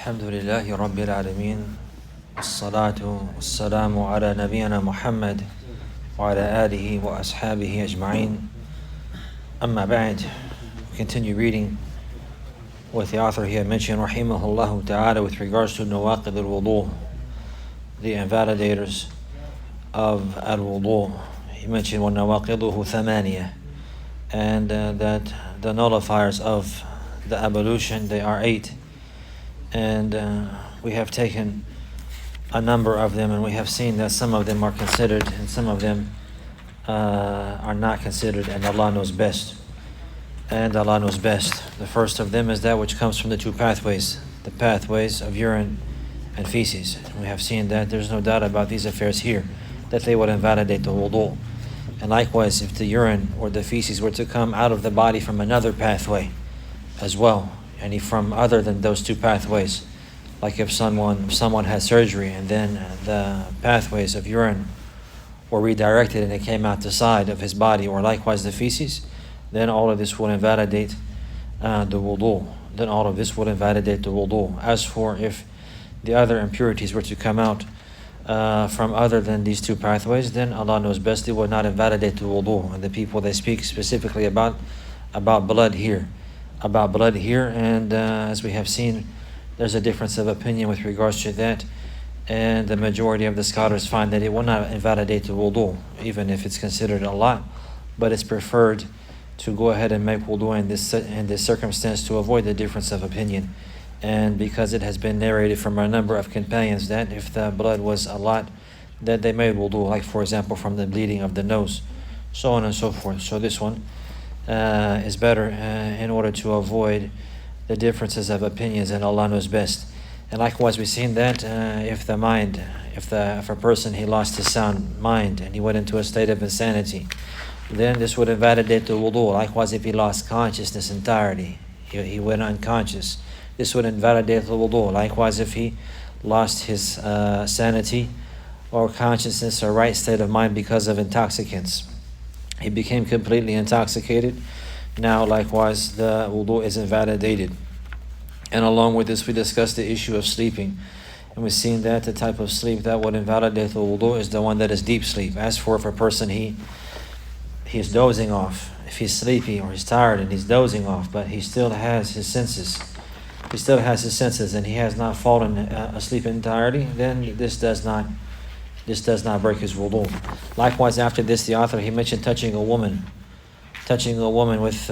Alhamdulillahi Rabbil Alameen. As-salatu was-salamu ala nabiyyina Muhammad wa ala alihi wa ashabihi ajma'in. Amma ba'd. We continue reading what the author here mentioned, rahimahullah ta'ala, with regards to nawaqid al-wudu, the invalidators of al-wudu. He mentioned وَنَوَاقِضُهُ ثَمَانِيَةٌ, and that the nullifiers of the ablution, they are 8. And we have taken a number of them, and we have seen that some of them are considered and some of them are not considered, and Allah knows best. And Allah knows best. The first of them is that which comes from the two pathways, the pathways of urine and feces. We have seen that there's no doubt about these affairs here, that they would invalidate the wudu. And likewise, if the urine or the feces were to come out of the body from another pathway as well, any from other than those two pathways, like if someone had surgery and then the pathways of urine were redirected and it came out the side of his body, or likewise the feces, then all of this would invalidate the wudu. Then all of this would invalidate the wudu. As for if the other impurities were to come out from other than these two pathways, then Allah knows best, it would not invalidate the wudu. And the people, they speak specifically about blood here. And as we have seen, there's a difference of opinion with regards to that, and the majority of the scholars find that it will not invalidate the wudu, even if it's considered a lot, but it's preferred to go ahead and make wudu in this circumstance to avoid the difference of opinion. And because it has been narrated from a number of companions that if the blood was a lot, that they made wudu, like for example from the bleeding of the nose, so on and so forth. So this one is better in order to avoid the differences of opinions, and Allah knows best. And likewise, we've seen that if a person, he lost his sound mind and he went into a state of insanity, then this would invalidate the wudu. Likewise, if he lost consciousness entirely, he went unconscious, this would invalidate the wudu. Likewise, if he lost his sanity or consciousness or right state of mind because of intoxicants, he became completely intoxicated, now likewise the wudu is invalidated. And along with this, we discussed the issue of sleeping, and we've seen that the type of sleep that would invalidate the wudu is the one that is deep sleep. As for if a person he's dozing off, if he's sleepy or he's tired and he's dozing off, but he still has his senses, and he has not fallen asleep entirely, then this does not break his wudu. Likewise, after this, the author, he mentioned touching a woman with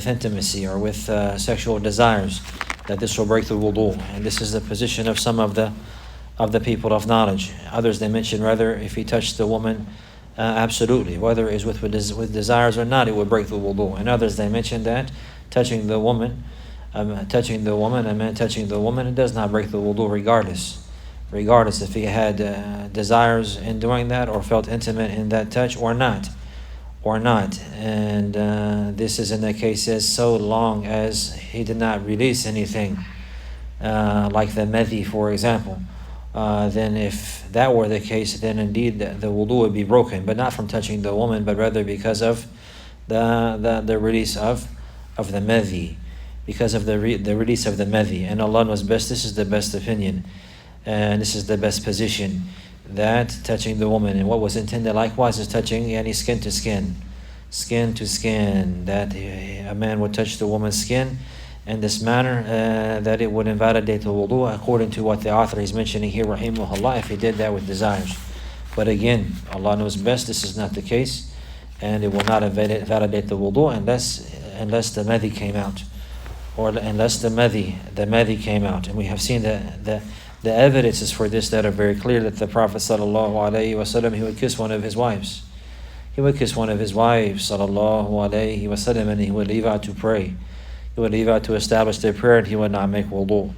intimacy or with sexual desires, that this will break the wudu. And this is the position of some of the people of knowledge. Others, they mention rather if he touched the woman absolutely, whether it is with desires or not, it would break the wudu. And others, they mention that touching the woman, a man touching the woman, it does not break the wudu regardless if he had desires in doing that or felt intimate in that touch or not. And this is in the cases so long as he did not release anything, like the medhi, for example. Then if that were the case, then indeed the wudu would be broken, but not from touching the woman, but rather because of the release of the medhi, because of the release of the medhi. And Allah knows best, this is the best opinion, and this is the best position, that touching the woman, and what was intended likewise is touching any skin to skin, that a man would touch the woman's skin in this manner, that it would invalidate the wudu, according to what the author is mentioning here, rahimahullah, if he did that with desires. But again, Allah knows best, this is not the case, and it will not invalidate the wudu unless the medhi came out, or unless the medhi came out. And we have seen the evidences for this that are very clear, that the Prophet ﷺ, he would kiss one of his wives. ﷺ, and he would leave out to pray. He would leave out to establish their prayer, and he would not make wudu.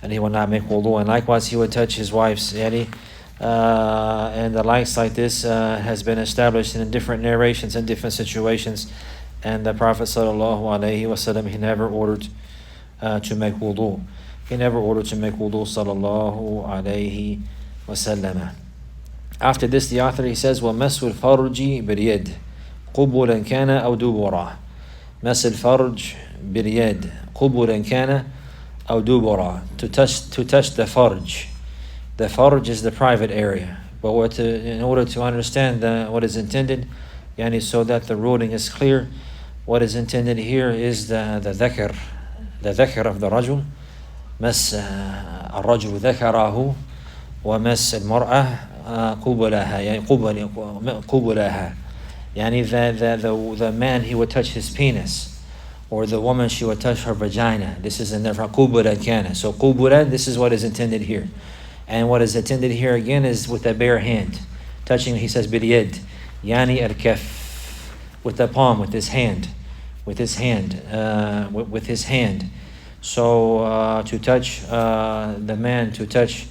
And likewise, he would touch his wife's yani, and the likes like this has been established in different narrations and different situations. And the Prophet ﷺ, he never ordered to make wudu. Sallallahu alayhi wasallam. After this, the author, he says, وَمَسُّ الْفَرْجِ بِالْيَدِ قُبُلًا كَانَ أَوْ دُبُرًا. مَسُّ الْفَرْجِ بِالْيَدِ قُبُلًا كَانَ أو دبرا, to touch the farj. The farj is the private area. But in order to understand what is intended, yani so that the ruling is clear, what is intended here is the dhakr of the rajul. مس الرجل ذكره ومس المرأة قبلها, يعني قبلها. Yani the man, he would touch his penis, or the woman, she would touch her vagina. This is in there from qubula kana. So qubula, this is what is intended here. And what is intended here again is with the bare hand. Touching, he says, bilyad. Yani al-kaf. With the palm, with his hand. With his hand. So to touch the man, to touch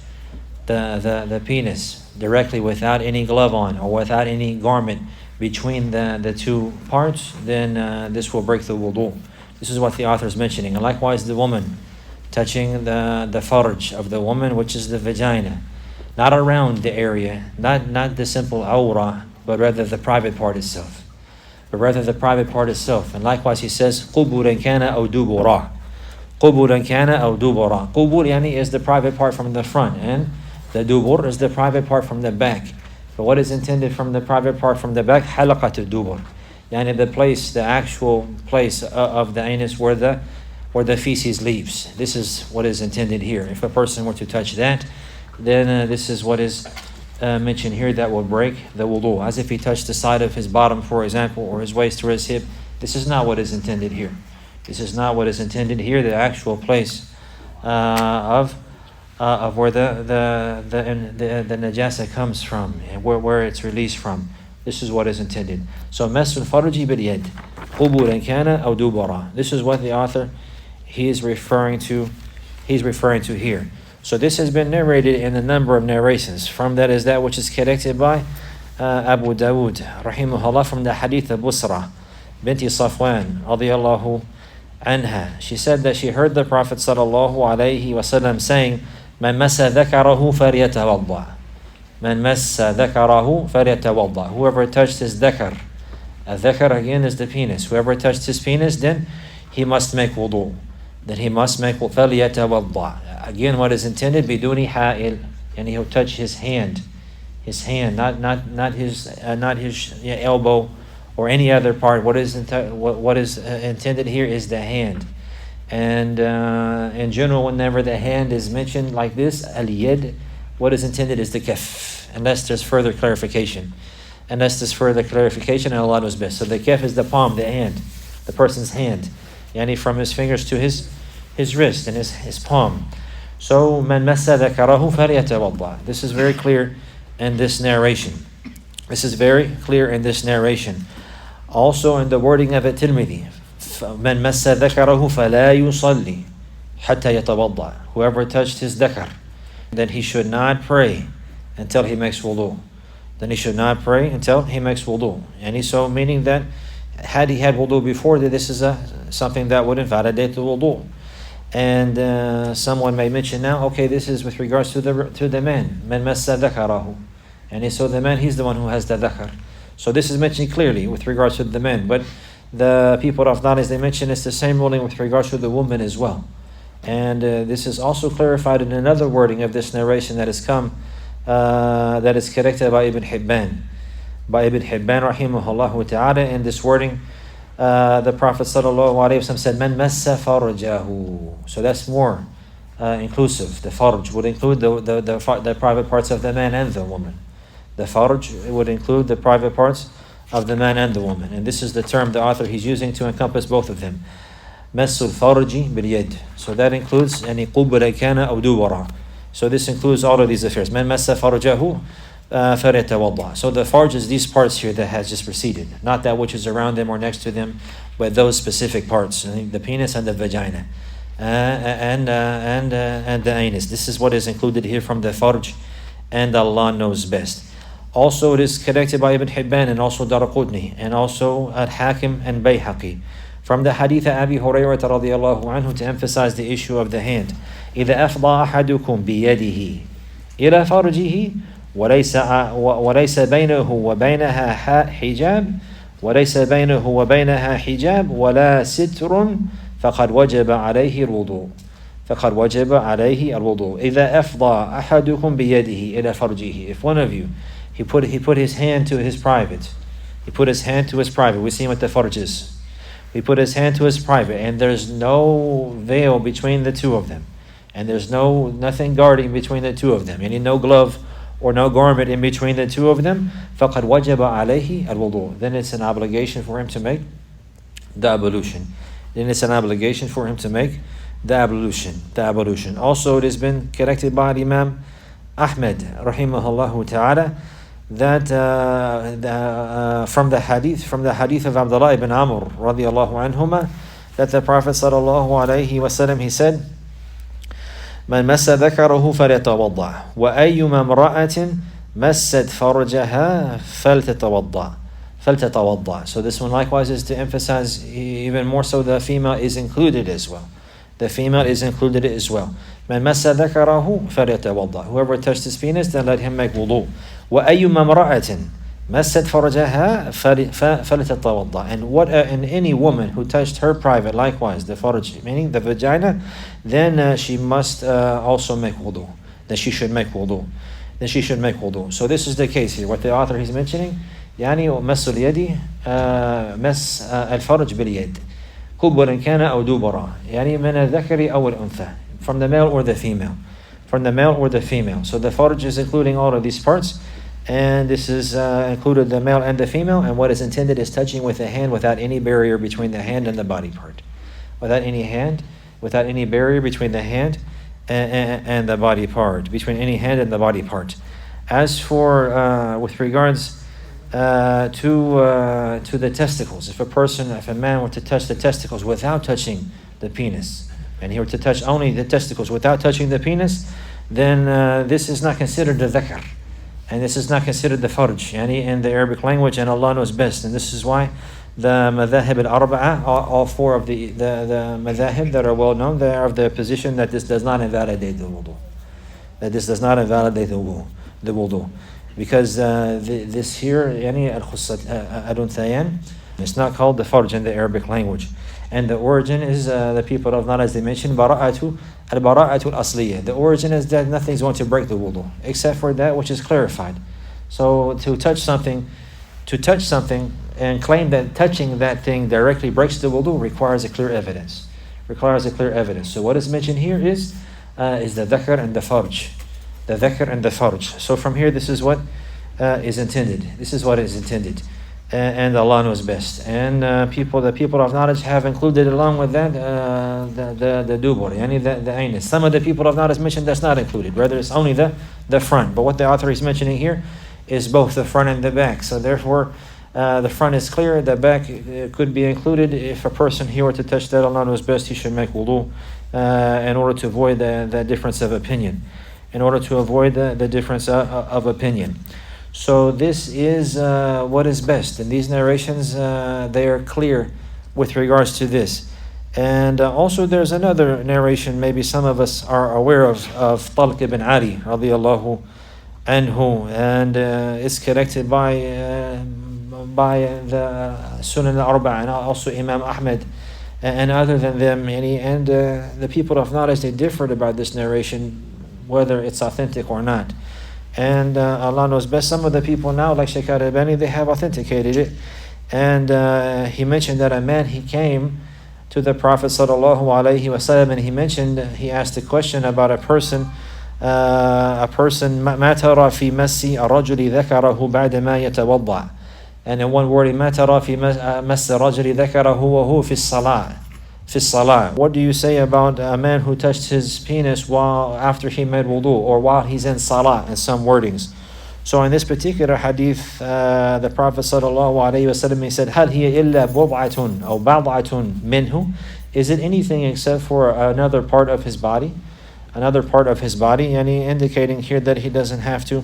the penis directly without any glove on or without any garment between the two parts, then this will break the wudu. This is what the author is mentioning. And likewise the woman, touching the farj of the woman, which is the vagina, not around the area, not the simple awra, but rather the private part itself. And likewise he says, qubulan kana aw dubura. Qubulan kana aw dubura. Qubul yani is the private part from the front, and the dubur is the private part from the back. But what is intended from the private part from the back? Halaqat al-dubur. Yani the actual place of the anus where the feces leaves. This is what is intended here. If a person were to touch that, then this is what is mentioned here that will break the wudu. As if he touched the side of his bottom, for example, or his waist or his hip. This is not what is intended here. The actual place of where the najasa comes from and where it's released from. This is what is intended. So masul farji bil yad, qubulan kana aw dubara. This is what the author he's referring to here. So this has been narrated in a number of narrations. From that is that which is collected by Abu Dawood rahimahullah, from the hadith of Busra binti Safwan radiyallahu anha. She said that she heard the Prophet sallallahu alayhi wasallam saying, "Man massa dhakarahu falyatawadda." Man massa dhakarahu falyatawadda. Whoever touched his dhakar. Dhakar again is the penis. Whoever touched his penis, then he must make wudu. falyatawadda. Again, what is intended? Biduni ha'il. And he'll touch his hand. Not his elbow or any other part. What is intended here is the hand. And in general, whenever the hand is mentioned like this, al-yad, what is intended is the kaf, unless there's further clarification. And Allah knows best. So the kaf is the palm, the hand, the person's hand, yani from his fingers to his wrist and his palm. So man massa dhakarahu falyatawadda. This is very clear in this narration. Also in the wording of At-Tirmidhi, man massa dhakarahu fala yusalli hatta yatawadda. Whoever touched his dhakar, then he should not pray until he makes wudu. And so meaning that had he had wudu before, that this is something that would invalidate the wudu. And someone may mention now, okay, this is with regards to the man. Man massa dhakarahu. And so the man, he's the one who has the dhakar. So this is mentioned clearly with regards to the men. But the people of knowledge, they mention it's the same ruling with regards to the woman as well. And this is also clarified in another wording of this narration that has come, that is corrected by Ibn Hibban. Rahimahullah ta'ala, in this wording, the Prophet sallallahu alaihi wasallam said, "Man massa farjahu." So that's more inclusive. The farj would include the private parts of the man and the woman. The farj would include the private parts of the man and the woman. And this is the term the author he's using to encompass both of them. Massul farji bil yad. So that includes any qubla kana aw dubara. So this includes all of these affairs. Man massa farjahu falyatawadda. So the farj is these parts here that has just preceded, not that which is around them or next to them, but those specific parts, the penis and the vagina, and the anus. This is what is included here from the farj, and Allah knows best. Also, it is connected by Ibn Hibban and also Daraqutni and also Al-Hakim and Bayhaqi from the hadith of Abi Hurairah radiyallahu anhu, to emphasize the issue of the hand. إذا أفضى أحدكم بيده إلى فرجه وليس بينه وبينها حجاب ولا ستر فقد وجب عليه الوضوء. فقد وجب عليه الوضوء. إذا أفضى أحدكم بيده إلى فرجه. If one of you, he put his hand to his private. He put his hand to his private. We see what the farj is. He put his hand to his private, and there's no veil between the two of them, and there's nothing guarding between the two of them, any no glove or no garment in between the two of them. فقد وجب عليه الوضوء. Then it's an obligation for him to make the ablution. Then it's an obligation for him to make the ablution. Also, it has been connected by Imam Ahmed rahimahullah ta'ala that from the hadith of Abdullah ibn Amr radiyallahu anhuma, that the Prophet sallallahu alayhi wasallam, he said, من مس ذكره فليتوضأ وأيما امرأة مست فرجها فلتتوضأ. So this one likewise is to emphasize even more so the female is included as well. The female is included as well. من مس ذكره فليتوضأ. Whoever touched his penis, then let him make wudu. وأيما امرأة مست فرجها فلتتوضأ. And any woman who touched her private, likewise the farj, meaning the vagina, then she must also make wudu. Then she should make wudu. So this is the case here. What the author is mentioning, يعني مس اليد مس الفرج باليد كبرا كان أو دوبرا، يعني من الذكر أو الأنثى, from the male or the female. So the farj is including all of these parts, and this is included the male and the female, and what is intended is touching with the hand without any barrier between the hand and the body part. Without any barrier between the hand and the body part, between any hand and the body part. As for with regards to the testicles, if a man were to touch the testicles without touching the penis, and he were to touch only the testicles without touching the penis, then this is not considered the dhakar, and this is not considered the farj, yani in the Arabic language, and Allah knows best. And this is why the madhahib al-arba'a, all four of the madhahib that are well known, they are of the position that this does not invalidate the wudu. The wudu. Because this here, yani al-unthayan, it's not called the farj in the Arabic language. And the origin is, the people of knowledge, they mentioned al-bara'atu al-asliyah. The origin is that nothing is going to break the wudu, except for that which is clarified. So to touch something and claim that touching that thing directly breaks the wudu requires a clear evidence. So what is mentioned here is the dhakar and the farj. So from here, this is what is intended. And Allah knows best. And the people of knowledge have included along with that the dubur, yani the anus. Some of the people of knowledge mentioned that's not included. Rather, it's only the front. But what the author is mentioning here is both the front and the back. So therefore, the front is clear. The back could be included. If a person here were to touch that, Allah knows best, he should make wudu in order to avoid the difference of opinion. So this is what is best. And these narrations, they are clear with regards to this. And also there's another narration, maybe some of us are aware of Talq ibn Ali radiyallahu anhu, and it's connected by the Sunan al-Arba'a, and also Imam Ahmed and other than them. And the people of knowledge, they differed about this narration, whether it's authentic or not. And Allah knows best. Some of the people now, like Shaykh al-Albani, they have authenticated it. And he mentioned that a man, he came to the Prophet sallallahu alaihi wasallam, and he asked a question about a person. ما ترى في مس الرجل ذكره بعد ما يتوضأ. And in one word, ما ترى في مس الرجل ذكره وهو في الصلاة. What do you say about a man who touched his penis after he made wudu, or while he's in salah, in some wordings? So in this particular hadith, the Prophet sallallahu alaihi wasallam, he said, هل هي إلا بضعة أو بضعة منه? Is it anything except for another part of his body? And indicating here that he doesn't have to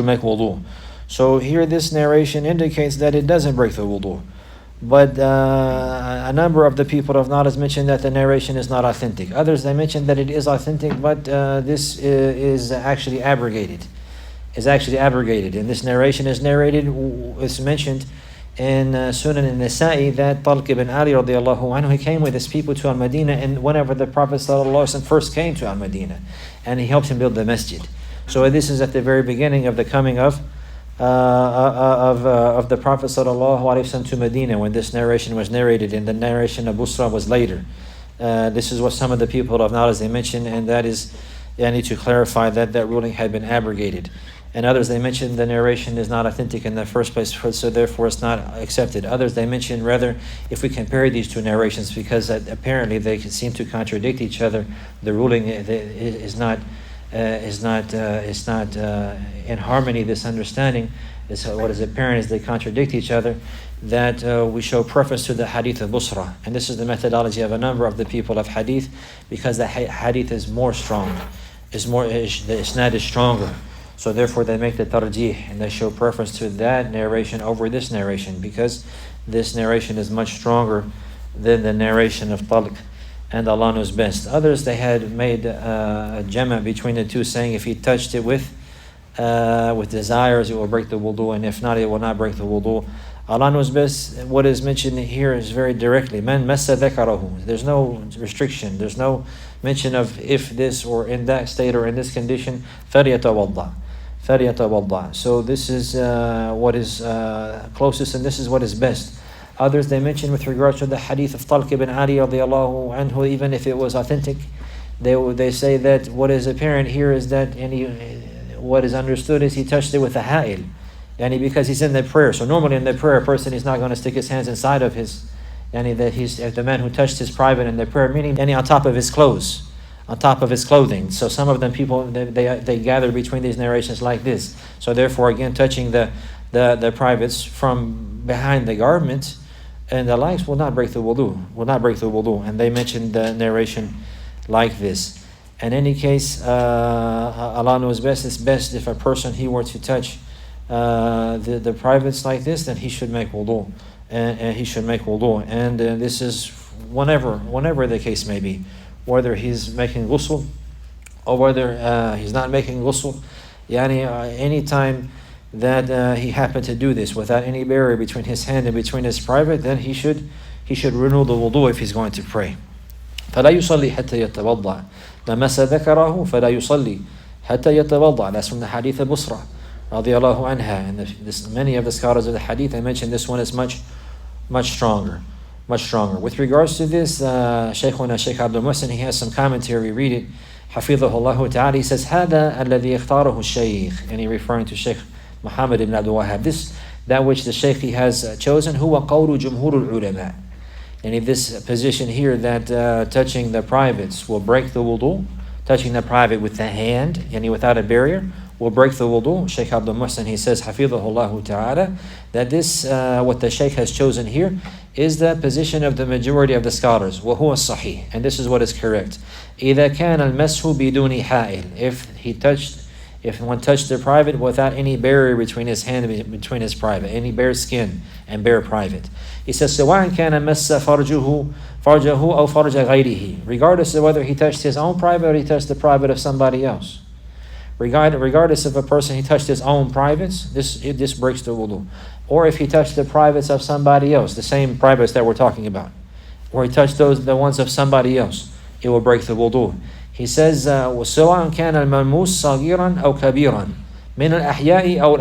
make wudu. So here this narration indicates that it doesn't break the wudu. But a number of the people of knowledge mentioned that the narration is not authentic. Others, they mentioned that it is authentic, but this is actually abrogated. And this narration is mentioned in Sunan al-Nasa'i that Talq ibn Ali radiallahu anhu, he came with his people to Al-Madinah, and whenever the Prophet sallallahu alaihi wasallam first came to Al-Madinah, and he helped him build the masjid. So this is at the very beginning of the coming of the Prophet sallallahu alaihi wasallam to Medina, when this narration was narrated, and the narration of Busra was later. This is what some of the people of knowledge they mention, and that is, I need to clarify that that ruling had been abrogated. And others, they mention the narration is not authentic in the first place, so therefore it's not accepted. Others, they mention rather, if we compare these two narrations, because apparently they seem to contradict each other, the ruling is not in harmony. This understanding is what is apparent is they contradict each other. That we show preference to the hadith of Busra, and this is the methodology of a number of the people of hadith, because the hadith is more strong, the isnad is stronger. So therefore they make the tarjih, and they show preference to that narration over this narration, because this narration is much stronger than the narration of Talq, and Allah knows best. Others, they had made a jama between the two, saying if he touched it with desires, it will break the wudu, and if not, it will not break the wudu. Allah knows best. What is mentioned here is very directly, man massa dhakarahu. There's no restriction, there's no mention of if this or in that state or in this condition, فَلْيَتَوَضَّعْ. So this is what is closest, and this is what is best. Others, they mention with regards to the hadith of Talq ibn Ali radiallahu anhu, even if it was authentic, they say that what is apparent here is that what is understood is he touched it with a ha'il, because he's in the prayer. So normally in the prayer, a person is not going to stick his hands inside of his, that he's the man who touched his private in the prayer, meaning on top of his clothes, on top of his clothing. So some of them people, they gather between these narrations like this. So therefore, again, touching the privates from behind the garment and the likes will not break the wudu, and they mentioned the narration like this. In any case, Allah knows best. It's best if a person, he were to touch the privates like this, then he should make wudu, and he should make wudu. And this is whenever the case may be, whether he's making ghusl or whether he's not making ghusl. Any time that he happened to do this without any barrier between his hand and between his private, then he should renew the wudu if he's going to pray. فلا يصلي حتى يتوضأ. لمس ذكره فلا يصلي حتى يتوضأ. That's from the hadith of Busra radiallahu anha. And many of the scholars of the hadith, they mention this one is much stronger. With regards to this, Shaykhuna Shaykh Abdul Muhsin, he has some commentary. Read it. حفظه الله تعالى. He says, هذا الذي اختاره الشيخ, and he referring to Shaykh Muhammad ibn Abdul Wahhab. That which the Shaykh he has chosen, هو قول جمهور العلماء. And if this position here that touching the privates will break the wudu, touching the private with the hand, without a barrier, will break the wudu. Shaykh Abdul Muhsin, he says, Hafidhahullah ta'ala, that this, what the Shaykh has chosen here, is the position of the majority of the scholars. وَهُوَ الصَّحِيح. And this is what is correct. إِذَا كَانَ الْمَسْحُ بِدُونِ حَائِلٍ. If one touched the private without any barrier between his hand and between his private, any bare skin and bare private. He says, سواء كان مس فرجه أو فرج غيره. Regardless of whether he touched his own private or he touched the private of somebody else. Regardless of a person, he touched his own privates, this breaks the wudu. Or if he touched the privates of somebody else, the same privates that we're talking about, or he touched the ones of somebody else, it will break the wudu. He says, وسواء كان الملموس صغيرا أو كبيرا من الأحياء أو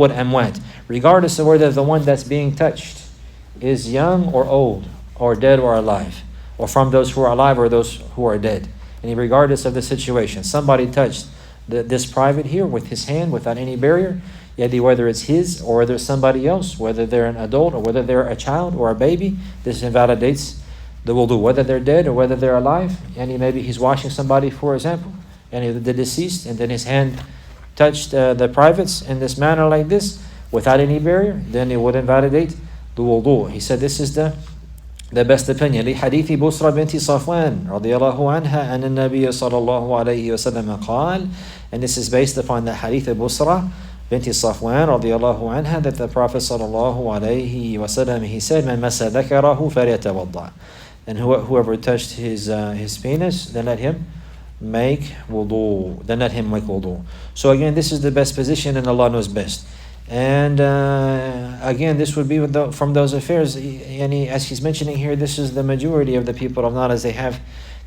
الأموات. Regardless of whether the one that's being touched is young or old, or dead or alive, or from those who are alive or those who are dead. And regardless of the situation, somebody touched this private here with his hand without any barrier, whether it's his or whether it's somebody else, whether they're an adult or whether they're a child or a baby, this invalidates the wudu, whether they're dead or whether they're alive. And maybe he's washing somebody, for example, and the deceased, and then his hand touched the privates in this manner like this without any barrier, then it would invalidate the wudu. He said this is the best opinion. لحديث بصرى بنت صفوان رضي الله عنها أن النبي صلى الله عليه وسلم قال, and this is based upon the hadith of Busra بنت صفوان رضي الله عنها, that the Prophet صلى الله عليه وسلم, he said, من مس ذكره فليتوضأ. And whoever touched his penis, then let him make wudu. So again, this is the best position, and Allah knows best. And again, this would be from those affairs. And as he's mentioning here, this is the majority of the people of knowledge. They have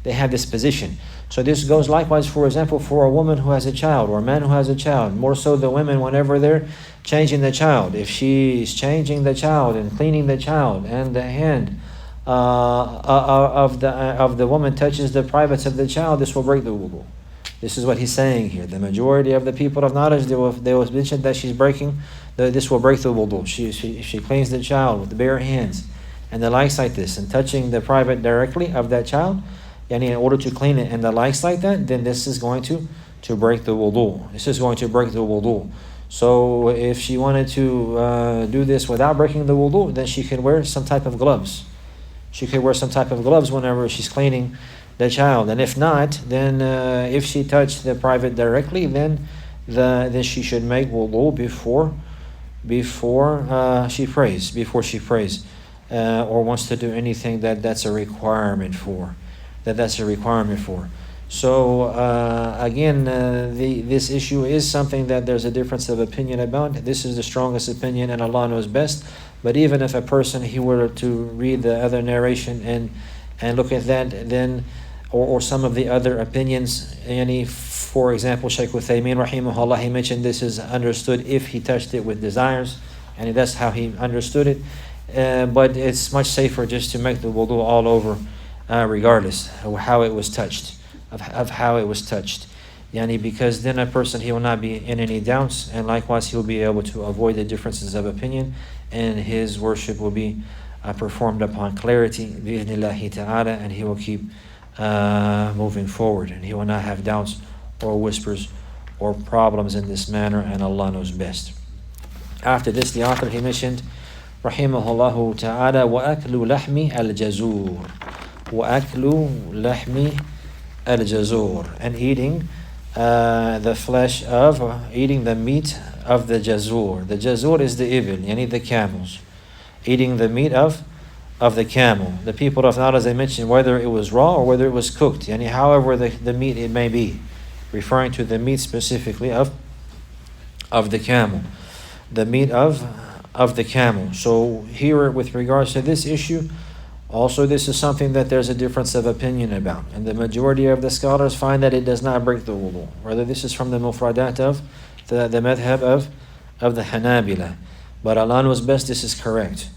this position. So this goes likewise, for example, for a woman who has a child or a man who has a child. More so the women whenever they're changing the child. If she's changing the child and cleaning the child, and the hand of the woman touches the privates of the child, this will break the wudu. This is what he's saying here. The majority of the people of knowledge, they will mention that she's breaking, this will break the wudu. She cleans the child with the bare hands and the likes like this, and touching the private directly of that child, and in order to clean it and the likes like that, then this is going to break the wudu. This is going to break the wudu. So if she wanted to do this without breaking the wudu, then she could wear some type of gloves. She could wear some type of gloves whenever she's cleaning the child. And if not, then if she touched the private directly, then she should make wudu before she prays, or wants to do anything that's a requirement for. So again, this issue is something that there's a difference of opinion about. This is the strongest opinion, and Allah knows best. But even if a person, he were to read the other narration and look at that, then or some of the other opinions, for example, Shaykh Uthaymeen rahimahullah, he mentioned this is understood if he touched it with desires, and that's how he understood it. But it's much safer just to make the wudu all over, regardless of how it was touched, because then a person, he will not be in any doubts, and likewise he'll be able to avoid the differences of opinion, and his worship will be performed upon clarity, bi'idhnillahi ta'ala, and he will keep moving forward, and he will not have doubts or whispers or problems in this manner, and Allah knows best. After this, the author, he mentioned, rahimahullahu ta'ala, وَأَكْلُ لَحْمِ الْجَزُورِ وَأَكْلُ لَحْمِ الْجَزُورِ, and eating eating the meat of the jazur. The jazur is the ibil, the camels. Eating the meat of the camel. The people of knowledge, they mentioned whether it was raw or whether it was cooked, however the meat it may be, referring to the meat specifically of the camel. The meat of the camel. So here, with regards to this issue, also this is something that there's a difference of opinion about, and the majority of the scholars find that it does not break the wudu. Whether this is from the mufradat of the madhab of the Hanabila. But Allah knows best, this is correct.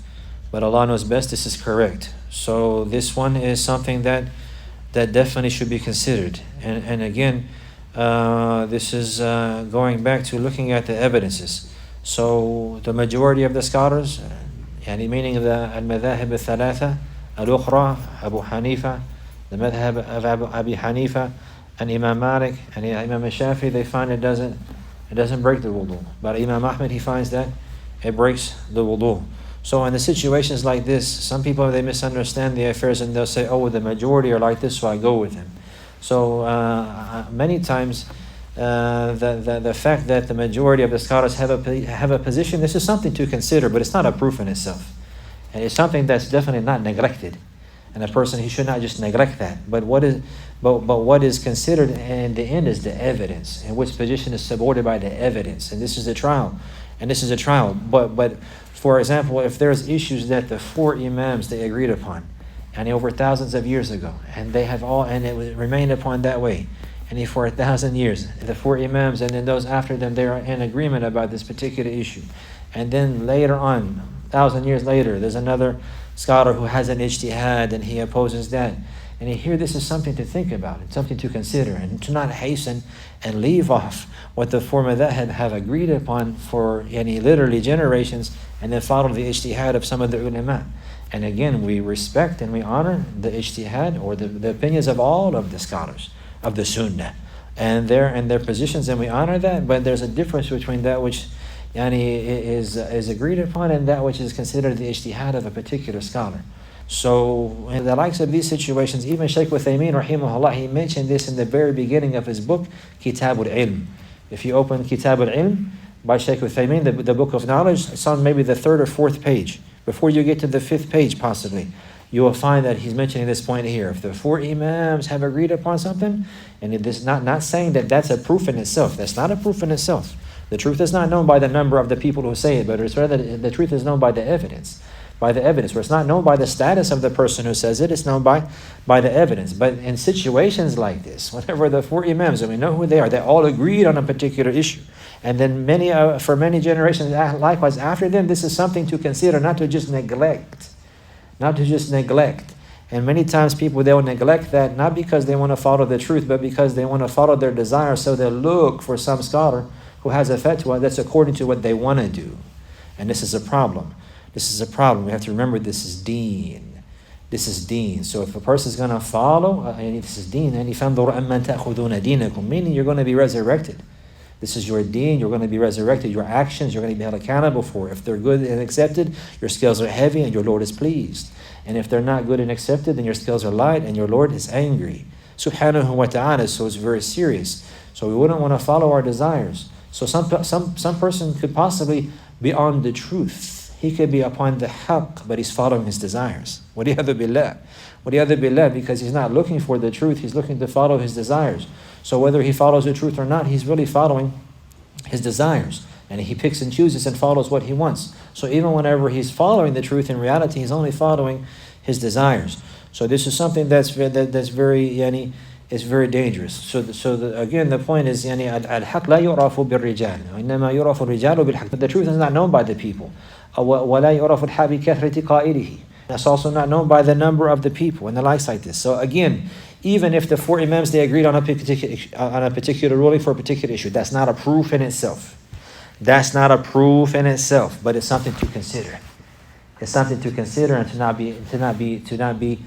So this one is something that definitely should be considered. And again, this is going back to looking at the evidences. So the majority of the scholars, meaning the al-madhahib al-thalatha, al-ukhra, Abu Hanifa, the madhab of Abi Hanifa, and Imam Malik, and Imam Shafi, they find it doesn't break the wudu. But Imam Ahmed, he finds that it breaks the wudu. So in the situations like this, some people, they misunderstand the affairs, and they'll say, oh, the majority are like this, so I go with him. So many times, the fact that the majority of the scholars have a position, this is something to consider, but it's not a proof in itself. And it's something that's definitely not neglected. And a person, he should not just neglect that. But what is considered in the end is the evidence, and which position is supported by the evidence. And this is a trial. But for example, if there's issues that the four imams, they agreed upon, and over thousands of years ago, and they have all, and it remained upon that way, and for 1,000 years, the four imams, and then those after them, they are in agreement about this particular issue. And then later on, 1,000 years later, there's another scholar who has an ijtihad, and he opposes that. And here, this is something to think about, and something to consider, and to not hasten and leave off what the four madhahib have agreed upon for literally generations, and then follow the ijtihad of some of the ulama. And again, we respect and we honor the ijtihad, or the opinions of all of the scholars of the sunnah, and their positions, and we honor that. But there's a difference between that which is agreed upon and that which is considered the ijtihad of a particular scholar. So in the likes of these situations, even Shaykh Uthaymeen rahimahullah, he mentioned this in the very beginning of his book, Kitab al-Ilm. If you open Kitab al-Ilm by Shaykh Uthaymeen, the book of knowledge, it's on maybe the 3rd or 4th page. Before you get to the 5th page possibly, you will find that he's mentioning this point here. If the four imams have agreed upon something, and it is not saying that that's a proof in itself. That's not a proof in itself. The truth is not known by the number of the people who say it, but it's rather the truth is known by the evidence. By the evidence, where it's not known by the status of the person who says it, it's known by the evidence. But in situations like this, whenever the four imams, and we know who they are, they all agreed on a particular issue. And then for many generations, likewise after them, this is something to consider, not to just neglect. Not to just neglect. And many times people, they'll neglect that, not because they want to follow the truth, but because they want to follow their desires. So they'll look for some scholar who has a fatwa that's according to what they want to do. And this is a problem. This is a problem. We have to remember this is deen. This is deen. So if a person is going to follow, this is deen, meaning you're going to be resurrected. This is your deen, you're going to be resurrected. Your actions, you're going to be held accountable for. If they're good and accepted, your scales are heavy and your Lord is pleased. And if they're not good and accepted, then your scales are light and your Lord is angry. Subhanahu wa ta'ala, so it's very serious. So we wouldn't want to follow our desires. So some person could possibly be on the truth. He could be upon the haqq, but he's following his desires. Waliyadhu billah. Waliyadhu billah, because he's not looking for the truth, he's looking to follow his desires. So whether he follows the truth or not, he's really following his desires. And he picks and chooses and follows what he wants. So even whenever he's following the truth, in reality, he's only following his desires. So this is something that's very it's very dangerous. So again, the point is al-haq la yu'rafu bil-rijal. Innama yu'rafu al-rijalu bil-haq. The truth is not known by the people. وَلَا يُعْرَفُ الْحَقُّ بِكَثْرَةِ قَائِلِهِ. That's also not known by the number of the people and the likes like this. So again, even if the four imams, they agreed on a particular ruling for a particular issue, that's not a proof in itself. That's not a proof in itself, but it's something to consider. It's something to consider and to not be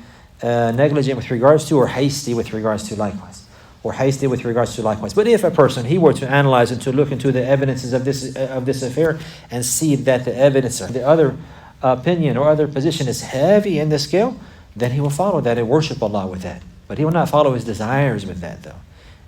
negligent with regards to, or hasty with regards to likewise. Or hasty with regards to likewise. But if a person, he were to analyze and to look into the evidences of this affair and see that the evidence or the other opinion or other position is heavy in the scale, then he will follow that and worship Allah with that. But he will not follow his desires with that though.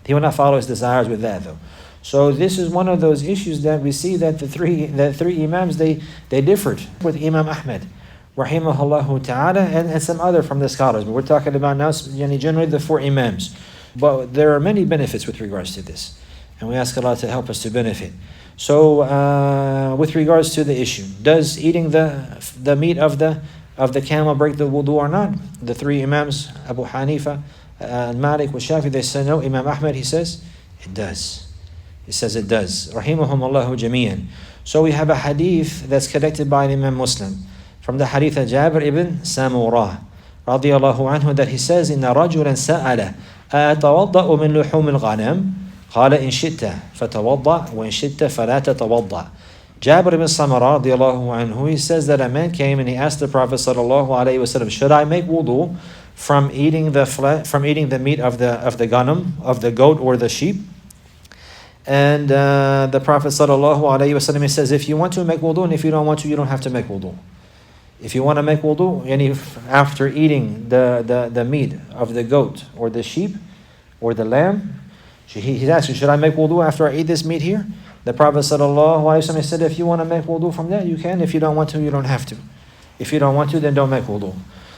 He will not follow his desires with that though. So this is one of those issues that we see that the three imams, they differed with Imam Ahmad, rahimahullah ta'ala, and some other from the scholars. But we're talking about now generally the four imams. But there are many benefits with regards to this. And we ask Allah to help us to benefit. So with regards to the issue, does eating the meat of the camel break the wudu or not? The three imams, Abu Hanifa, Malik, Shafi, they say no. Imam Ahmad, he says, it does. He says it does. Rahimahumullahu jamiyan. So we have a hadith that's collected by Imam Muslim from the hadith of Jabir ibn Samurah radiyallahu anhu, that he says, Inna rajulan sa'ala أتوضأ من لحوم الغنم قال إن شئت فتوضأ وإن شئت فلا تتوضأ. Jabir ibn Samurah radiyallahu anhu, he says that a man came and he asked the Prophet sallallahu alaihi wasallam, should I make wudu from eating the meat of the ghanam, of the goat or the sheep? And the Prophet sallallahu alaihi wasallam, he says, if you want to make wudu, and if you don't want to, you don't have to make wudu. If you want to make wudu, and after eating the meat of the goat or the sheep or the lamb, he's asking, should I make wudu after I eat this meat here? The Prophet ﷺ said, if you want to make wudu from that, you can. If you don't want to, you don't have to. If you don't want to, then don't make wudu.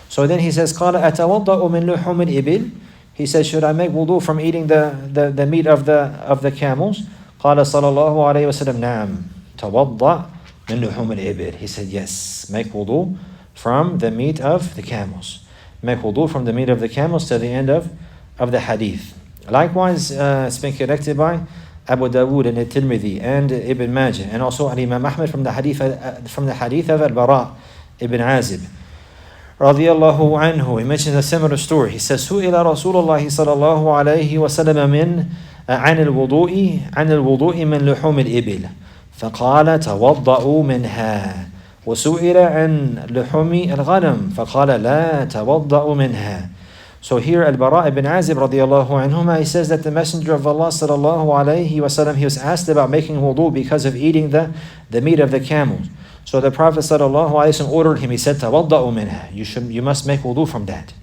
So then he says, قَالَ أَتَوَضَّأُ مِنْ لُحُومِ الْإِبِلِ. He says, should I make wudu from eating the meat of the camels? قَالَ صَلَى اللَّهُ عَلَيْهِ وَسَلَّمْ نَعَمْ تَوَضَّأ مِنْ لُحُومِ الْإِبِلِ. He said, yes, make wudu from the meat of the camels. Make wudu from the meat of the camels to the end of the hadith. Likewise, it's been collected by Abu Dawood and At-Tirmidhi and Ibn Majah, and also Imam Ahmad from the hadith of Al-Bara ibn Azib radiyallahu anhu. He mentions a similar story. He says, سُئِلَ رسول الله صلى الله عليه وسلم عن الوضوء من لحوم الإبل فقال توضأوا منها وسئل عن لحوم الغنم فقال لا توضأوا منها. So here Al-Bara ibn Azib radiyallahu anhuma, he says that the Messenger of Allah sallallahu alayhi wasallam, he was asked about making wudu because of eating the meat of the camels. So the Prophet sallallahu alayhi wasallam ordered him, he said, tawadda'u minha. You must make wudu from that.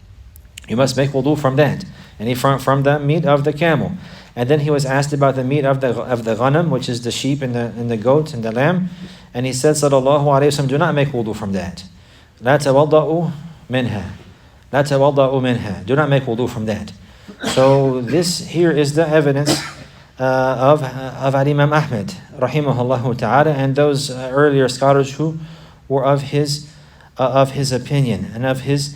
You must make wudu from that. And he from the meat of the camel. And then he was asked about the meat of the ghanam, which is the sheep and the goat and the lamb. And he said, sallallahu alayhi wasallam, do not make wudu from that. La tawadda'u minha. La tawadda'u minha. Do not make wudu from that. So this here is the evidence of Imam Ahmed, rahimahullah ta'ala, and those earlier scholars who were of his opinion and of his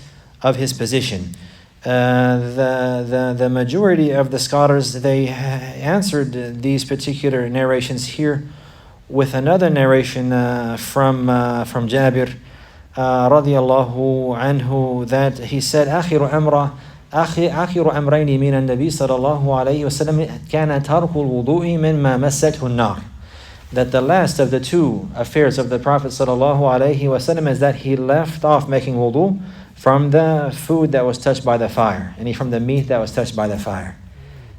position. The majority of the scholars, they answered these particular narrations here with another narration from Jabir radiyallahu anhu, that he said, آخر أمرين من النبي صلى الله عليه وسلم كان ترك الوضوء مما مسته النار. That the last of the two affairs of the Prophet sallallahu alaihi wasallam is that he left off making wudu from the food that was touched by the fire, and from the meat that was touched by the fire,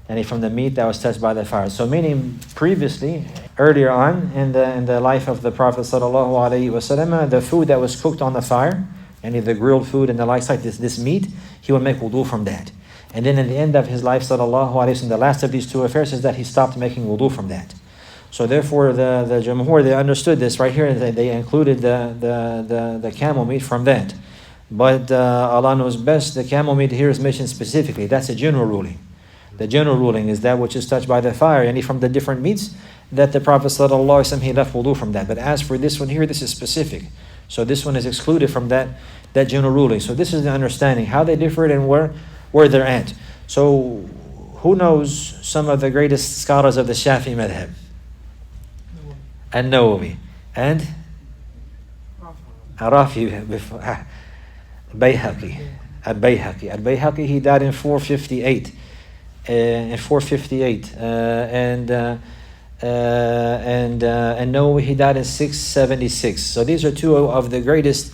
So meaning previously, earlier on in the life of the Prophet sallallahu alaihi wasallam, the food that was cooked on the fire, any of the grilled food and the likes like this meat, he would make wudu from that. And then in the end of his life, sallallahu alaihi wasallam, the last of these two affairs is that he stopped making wudu from that. So therefore, the Jumhur, they understood this right here. They included the camel meat from that. But Allah knows best. The camel meat here is mentioned specifically. That's a general ruling. The general ruling is that which is touched by the fire, any from the different meats, that the Prophet sallallahu alaihi wasallam, he left wudu from that. But as for this one here, this is specific. So this one is excluded from that general ruling. So this is the understanding, how they differed and where they're at. So who knows some of the greatest scholars of the Shafi'i madhab? An-Nawawi and Arafi, Bayhaqi. Al-Bayhaqi, he died in 458. And Nawawi, he died in 676. So these are two of the greatest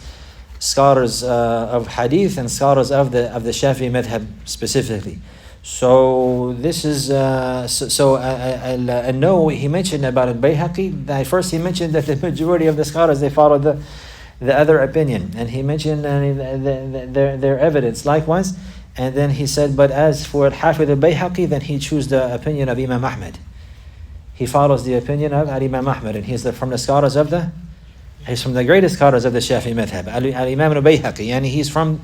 scholars of hadith and scholars of the Shafi'i madhab specifically. So this is Nawawi, he mentioned about Al-Bayhaqi that first he mentioned that the majority of the scholars, they followed the other opinion, and he mentioned their evidence likewise. And then he said, but as for Al-Hafidh Al-Bayhaqi, then he chose the opinion of Imam Ahmed. He follows the opinion of Imam Ahmed, and he's from the greatest scholars of the Shafi'i madhab, Al-Imam Al-Bayhaqi, and he's from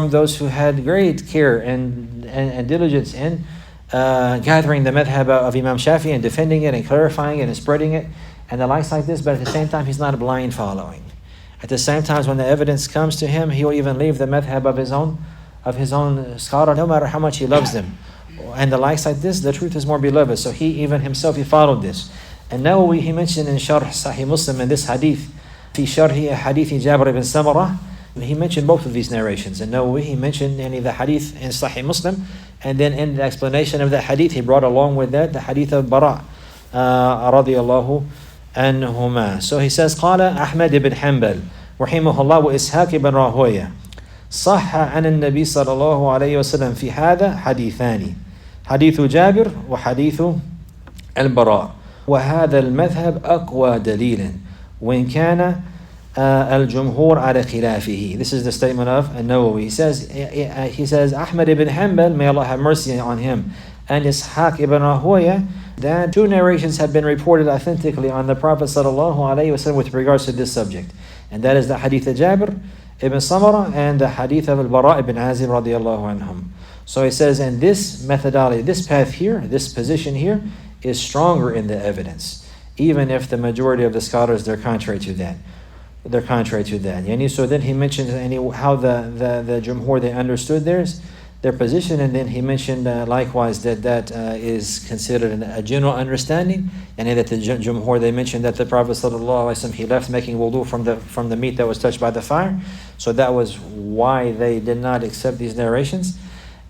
those who had great care and diligence in gathering the madhab of Imam Shafi'i and defending it and clarifying it and spreading it and the likes like this. But at the same time, he's not a blind following. At the same time, when the evidence comes to him, he will even leave the madhab of his own scholar, no matter how much he loves them. And the likes like this, the truth is more beloved. So he followed this. And now he mentioned in Sharh Sahih Muslim in this hadith, fi Sharhi Hadith Jabir ibn Samurah, he mentioned both of these narrations. And now he mentioned the hadith in Sahih Muslim, and then in the explanation of the hadith, he brought along with that the hadith of Bara radiyallahu anhuma. So he says, قال أحمد بن حنبل رحمه الله وإسحاق بن راهويه صح عن النبي صلى الله عليه وسلم في هذا حديثان، حديث جابر وحديث البراء، وهذا المذهب أقوى دليلا وإن كان الجمهور على خلافه. This is the statement of An-Nawawi. He says Ahmad ibn Hanbal, may Allah have mercy on him, and Ishaq ibn Rahoya, that two narrations have been reported authentically on the Prophet sallallahu alaihi wasallam with regards to this subject, and that is the hadith of Jabir ibn Samara and the hadith of Al-Bara ibn Azib radiyallahu anhum. So he says, and this methodology, this path here, this position here, is stronger in the evidence, even if the majority of the scholars, they're contrary to that. So then he mentioned how the Jumhur, they understood their position, and then he mentioned likewise that is considered a general understanding, and that the Jumhur, they mentioned that the Prophet ﷺ, he left making wudu from the meat that was touched by the fire. So that was why they did not accept these narrations,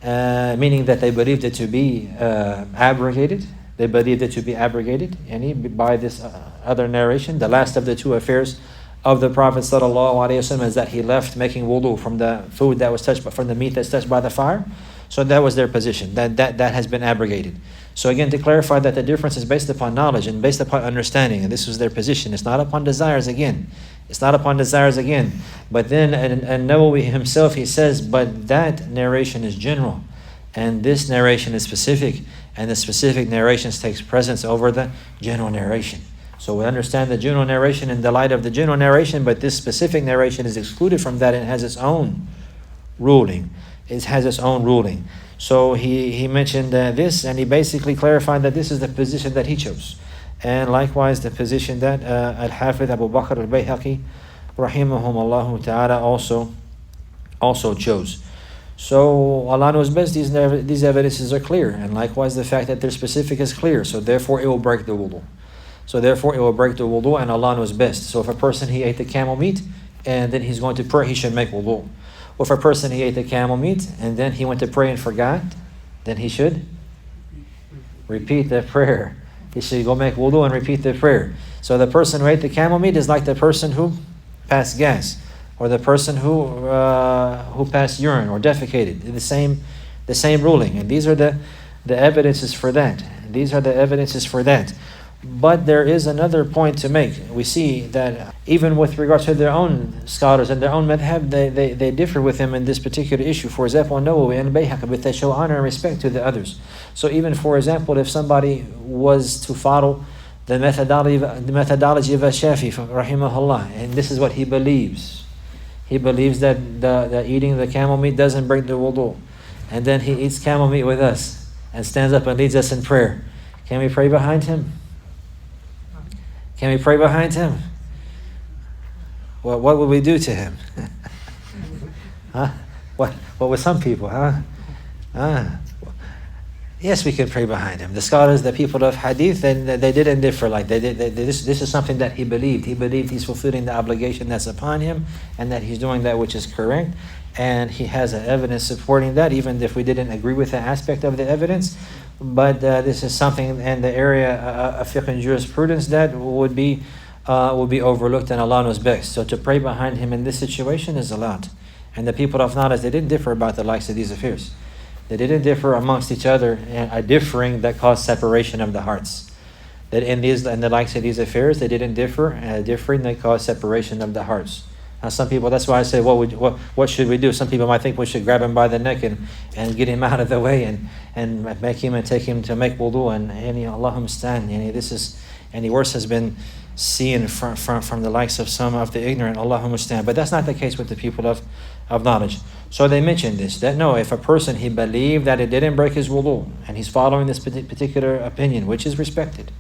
meaning that they believed it to be abrogated. They believed it to be abrogated by this other narration. The last of the two affairs of the Prophet ﷺ is that he left making wudu from the food that was touched, from the meat that's touched by the fire. So that was their position. That has been abrogated. So again, to clarify that the difference is based upon knowledge and based upon understanding, and this was their position. It's not upon desires again. But then, and Nawawi himself, he says, but that narration is general, and this narration is specific, and the specific narrations takes precedence over the general narration. So we understand the general narration in the light of the general narration, but this specific narration is excluded from that and has its own ruling. So he mentioned this, and he basically clarified that this is the position that he chose. And likewise the position that Al-Hafidh Abu Bakr al-Bayhaqi rahimahumullah ta'ala also chose. So Allah knows best, these evidences are clear, and likewise the fact that they're specific is clear, so therefore it will break the wudu. And Allah knows best. So if a person he ate the camel meat and then he's going to pray, he should make wudu. Or if a person he ate the camel meat and then he went to pray and forgot, then he should repeat the prayer. He should go make wudu and repeat the prayer. So the person who ate the camel meat is like the person who passed gas, or the person who passed urine or defecated. The same ruling. And these are the evidences for that. But there is another point to make. We see that even with regards to their own scholars and their own madhab, they differ with him in this particular issue. For example, Nawawi and Bayhaqi, but they show honor and respect to the others. So even, for example, if somebody was to follow the methodology of Al-Shafi, rahimahullah, and this is what he believes. He believes that the eating the camel meat doesn't break the wudu. And then he eats camel meat with us and stands up and leads us in prayer. Can we pray behind him? Well, what would we do to him? Huh? What with some people, huh? Yes, we can pray behind him. The scholars, the people of hadith, they didn't differ. Like this is something that he believed. He believed he's fulfilling the obligation that's upon him, and that he's doing that which is correct. And he has evidence supporting that, even if we didn't agree with the aspect of the evidence. But this is something in the area of fiqh and jurisprudence that would be overlooked, and Allah knows best. So to pray behind him in this situation is allowed. And the people of knowledge, they didn't differ about the likes of these affairs. They didn't differ amongst each other, a differing that caused separation of the hearts. That in the likes of these affairs, they didn't differ, differing that caused separation of the hearts. Now some people, that's why I say, what should we do? Some people might think we should grab him by the neck and get him out of the way and make him and take him to make wudu, and Allahumma stan. This is any worse has been seen from the likes of some of the ignorant, Allahumma stan. But that's not the case with the people of knowledge. So they mentioned this, that no, if a person he believed that it didn't break his wudu, and he's following this particular opinion, which is respected,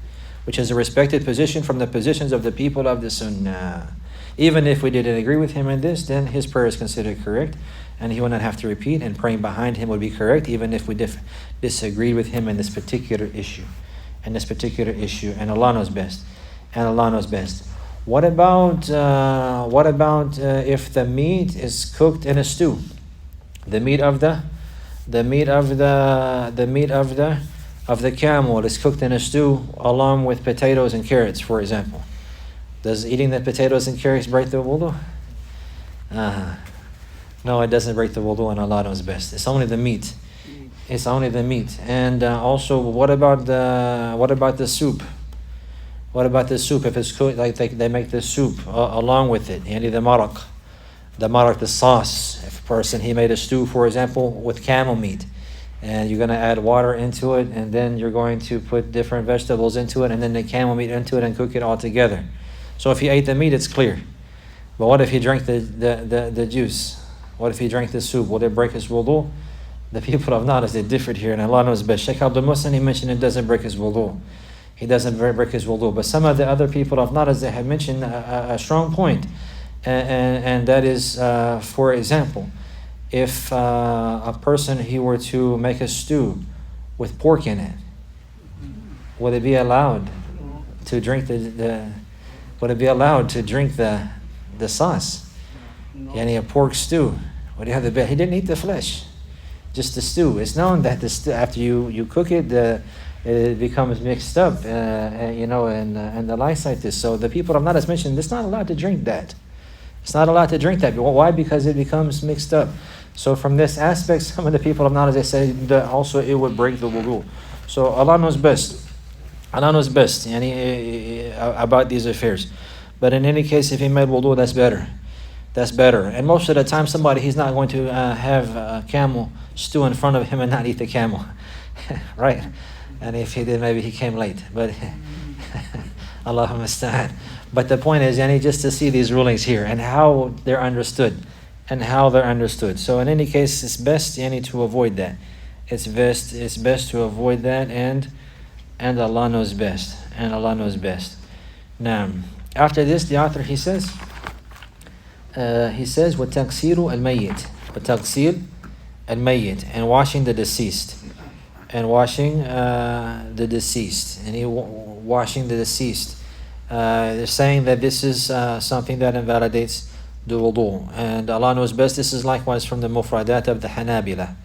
which is a respected position from the positions of the people of the Sunnah. Even if we didn't agree with him in this, then his prayer is considered correct, and he will not have to repeat, and praying behind him would be correct, even if we disagreed with him in this particular issue. And Allah knows best. What about if the meat is cooked in a stew? The meat of the camel is cooked in a stew along with potatoes and carrots, for example. Does eating the potatoes and carrots break the wudu? No, it doesn't break the wudu, and Allah knows best. It's only the meat. And also, what about the soup? What about the soup? If it's cooked, like they make the soup along with it, the maraq, the sauce. If a person he made a stew, for example, with camel meat, and you're going to add water into it, and then you're going to put different vegetables into it, and then the camel meat into it, and cook it all together. So if he ate the meat, it's clear. But what if he drank the juice? What if he drank the soup? Will it break his wudu? The people of knowledge, they differed here, and Allah knows best. Sheikh Abdul Muhsin, he mentioned it doesn't break his wudu. He doesn't break his wudu. But some of the other people of knowledge, they have mentioned a strong point. And that is, for example, if a person, he were to make a stew with pork in it, would it be allowed to drink the sauce? A pork stew. What do you have the bed? He didn't eat the flesh, just the stew. It's known that the stew, after you cook it, it becomes mixed up, and the likes like this. So the people of knowledge mentioned it's not allowed to drink that. It's not allowed to drink that. Why? Because it becomes mixed up. So from this aspect, some of the people of knowledge, they say that also it would break the wudu. So Allah knows best. Allah knows best about these affairs. But in any case, if he made wudu, that's better. And most of the time, he's not going to have a camel stew in front of him and not eat the camel. Right? And if he did, maybe he came late. But Allahumma sta'an. But the point is, just to see these rulings here and how they're understood. So in any case, it's best to avoid that. it's best to avoid that, and Allah knows best. And Allah knows best. Now, after this, the author he says, وَتَغْسِيلُ الْمَيِّتِ وَتَغْسِيل الْمَيِّتِ, and washing the deceased. And washing the deceased. And washing the deceased. They're saying that this is something that invalidates the wudu. And Allah knows best. This is likewise from the mufradat of the Hanabila.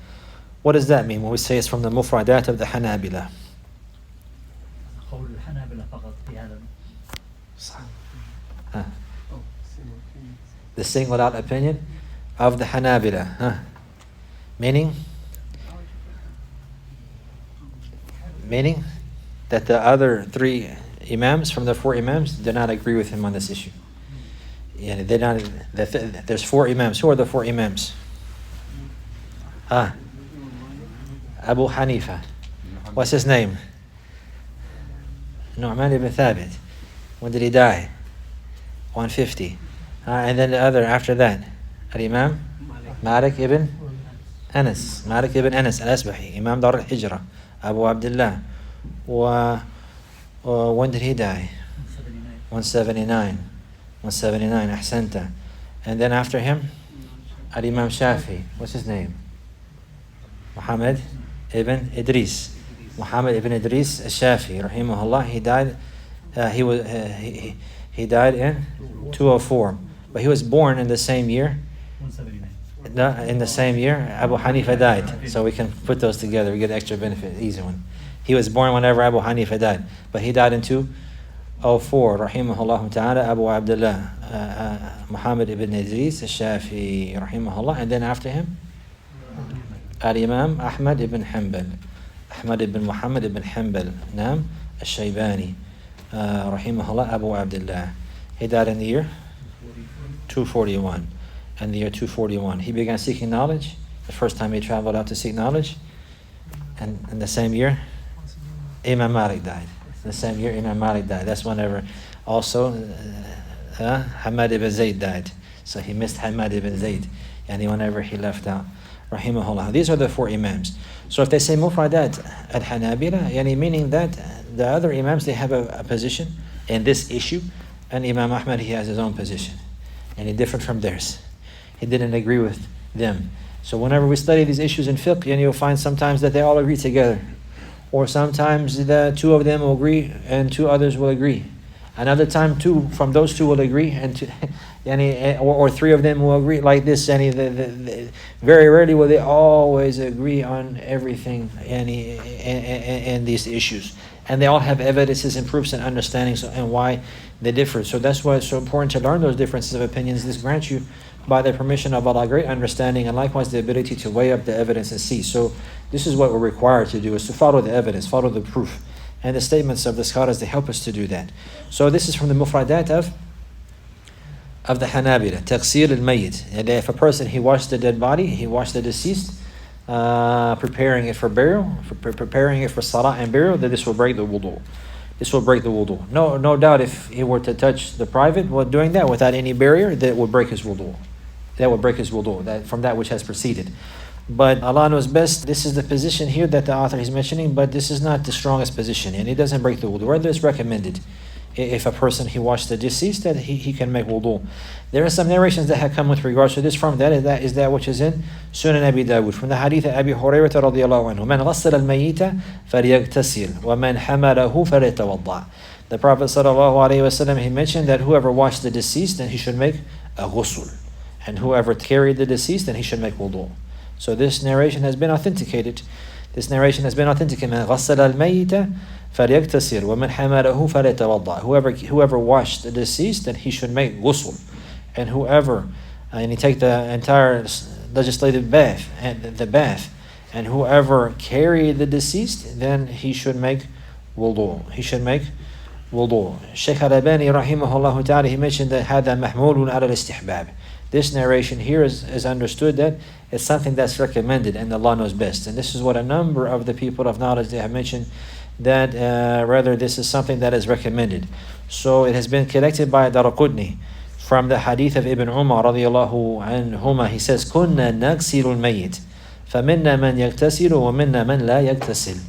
What does that mean when we say it's from the mufradat of the Hanabila? The singled out opinion of the Hanabila. Meaning that the other three Imams from the four Imams do not agree with him on this issue. Yeah, there's four Imams. Who are the four Imams? Abu Hanifa. What's his name? Nu'man ibn Thabit. When did he die? 150. And then the other after that, Al-Imam Malik ibn Anas. Malik ibn Anas al-Asbahi, Imam Dar al-Hijra, Abu Abdullah. When did he die? 179. 179, Ahsanta. And then after him, Al-Imam Shafi. What's his name? Muhammad ibn Idris. Muhammad ibn Idris al-Shafi, rahimahullah. He died. He died in 204, but he was born in the same year. 179. In the same year, Abu Hanifa died. So we can put those together. We get extra benefit. Easy one. He was born whenever Abu Hanifa died, but he died in 204. Rahimahullah ta'ala, Abu Abdullah Muhammad ibn Idris al-Shafi, rahimahullah. And then after him, Al-Imam Ahmad ibn Hanbal. Ahmad ibn Muhammad ibn Hanbal, Nam al-Shaybani, rahimahullah, Abu Abdullah. He died in the year 241. In the year 241. He began seeking knowledge. The first time he traveled out to seek knowledge. And in the same year, Imam Malik died. In the same year, Imam Malik died. That's whenever also Hamad ibn Zayd died. So he missed Hamad ibn Zayd. And whenever he left out. Rahimahullah. These are the four Imams. So if they say Mufradat al-Hanabila, meaning that the other Imams, they have a position in this issue, and Imam Ahmad, he has his own position. And he different from theirs. He didn't agree with them. So whenever we study these issues in fiqh, you'll find sometimes that they all agree together. Or sometimes the two of them will agree and two others will agree. Another time two from those two will agree and two, or three of them will agree like this. Very rarely will they always agree on everything and these issues. And they all have evidences and proofs and understandings and why they differ. So that's why it's so important to learn those differences of opinions. This grants you, by the permission of Allah, great understanding and likewise the ability to weigh up the evidence and see. So this is what we're required to do, is to follow the evidence, follow the proof. And the statements of the scholars, they help us to do that. So this is from the mufradat of the Hanabila. Taqsir al-mayyit. And if a person, he washed the dead body, he washed the deceased, preparing it for burial, preparing it for salah and burial, then this will break the wudu. This will break the wudu. No doubt if he were to touch the private while doing that without any barrier, that would break his wudu. That would break his wudu, that from that which has preceded. But Allah knows best. This is the position here that the author is mentioning, but this is not the strongest position, and it doesn't break the wudu. Rather, it's recommended. If a person, he washed the deceased, that he can make wudu. There are some narrations that have come with regards to this from that is that which is in Sunan Abi Dawud, from the hadith of Abi Hurairah radiyallahu anhu. Man ghassala al-mayyita falyaghtasil wa man hamalahu falyatawadda. The Prophet sallallahu alaihi wasallam, he mentioned that whoever washed the deceased, then he should make a ghusl, and whoever carried the deceased, then he should make wudu. So this narration has been authenticated. Man ghassala al-mayyita فَلْيَغْتَسِلْ وَمَنْ حَمَلَهُ فَلْيَتَوَضَّأْ. Whoever washed the deceased, then he should make ghusl. And whoever, and he take the entire legislative bath, and whoever carried the deceased, then he should make wudu. He should make wudu. Shaykh Al-Albani rahimahullah ta'ala, he mentioned that هَذَا مَحْمُولٌ عَلَى الْإِسْتِحْبَابِ. This narration here is understood that it's something that's recommended and Allah knows best. And this is what a number of the people of knowledge, they have mentioned, that rather this is something that is recommended. So it has been collected by Daraqutni from the hadith of Ibn Umar radiyallahu anhuma. He says, كُنَّا نَغْسِلُ الْمَيِّتِ فَمِنَّا مَنْ يَغْتَسِلُ وَمِنَّا مَنْ لَا يَغْتَسِلُ.